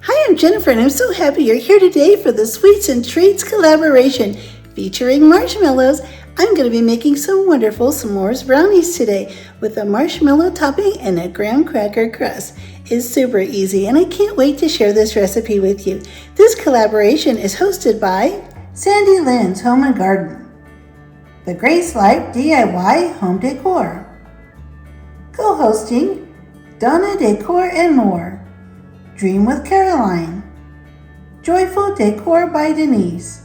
Hi, I'm Jennifer, and I'm so happy you're here today for the Sweets and Treats collaboration featuring marshmallows. I'm going to be making some wonderful s'mores brownies today with a marshmallow topping and a graham cracker crust. It's super easy, and I can't wait to share this recipe with you. This collaboration is hosted by Sandy Lynn's Home and Garden, The Grace Life DIY Home Decor, co-hosting Donna Decor and More, Dream with Caroline, Joyful Decor by Denise,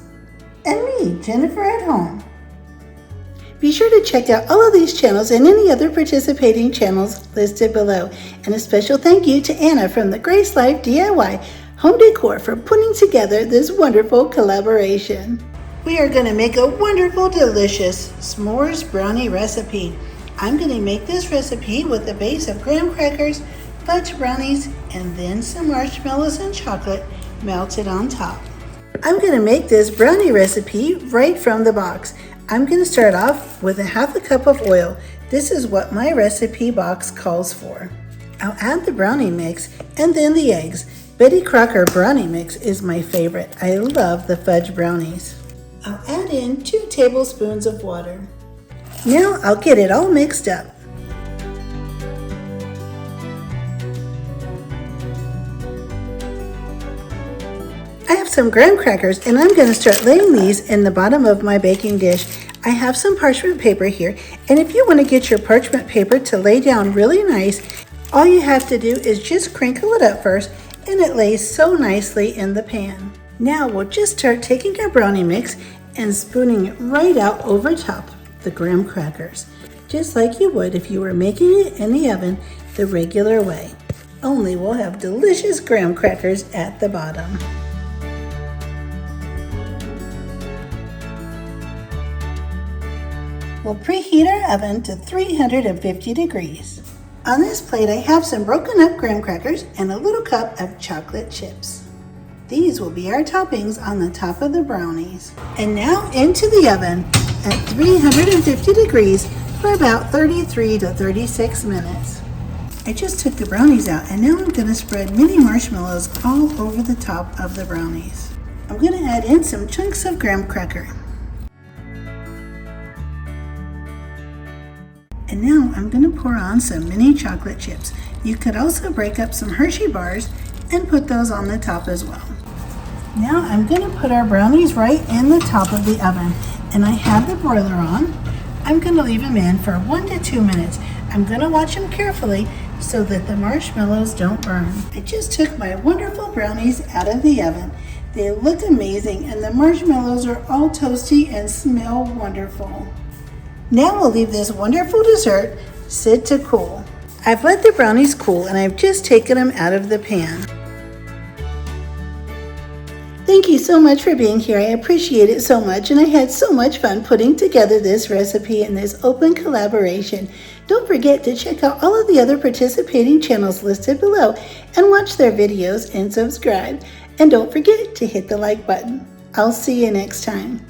and me, Jennifer at Home. Be sure to check out all of these channels and any other participating channels listed below. And a special thank you to Anna from the Grace Life DIY Home Decor for putting together this wonderful collaboration. We are going to make a wonderful, delicious s'mores brownie recipe. I'm going to make this recipe with a base of graham crackers, fudge brownies, and then some marshmallows and chocolate melted on top. I'm going to make this brownie recipe right from the box. I'm going to start off with a half a cup of oil. This is what my recipe box calls for. I'll add the brownie mix and then the eggs. Betty Crocker brownie mix is my favorite. I love the fudge brownies. I'll add in 2 tablespoons of water. Now I'll get it all mixed up. I have some graham crackers, and I'm going to start laying these in the bottom of my baking dish. I have some parchment paper here, and if you want to get your parchment paper to lay down really nice, all you have to do is just crinkle it up first, and it lays so nicely in the pan. Now we'll just start taking our brownie mix and spooning it right out over top the graham crackers, just like you would if you were making it in the oven the regular way. Only we'll have delicious graham crackers at the bottom. We'll preheat our oven to 350 degrees. On this plate, I have some broken up graham crackers and a little cup of chocolate chips. These will be our toppings on the top of the brownies. And now into the oven at 350 degrees for about 33 to 36 minutes. I just took the brownies out, and now I'm going to spread mini marshmallows all over the top of the brownies. I'm going to add in some chunks of graham cracker. And now I'm going to pour on some mini chocolate chips. You could also break up some Hershey bars and put those on the top as well. Now I'm going to put our brownies right in the top of the oven. And I have the broiler on. I'm going to leave them in for 1 to 2 minutes. I'm going to watch them carefully so that the marshmallows don't burn. I just took my wonderful brownies out of the oven. They look amazing, and the marshmallows are all toasty and smell wonderful. Now we'll leave this wonderful dessert sit to cool. I've let the brownies cool, and I've just taken them out of the pan. Thank you so much for being here. I appreciate it so much, and I had so much fun putting together this recipe in this open collaboration. Don't forget to check out all of the other participating channels listed below and watch their videos and subscribe. And don't forget to hit the like button. I'll see you next time.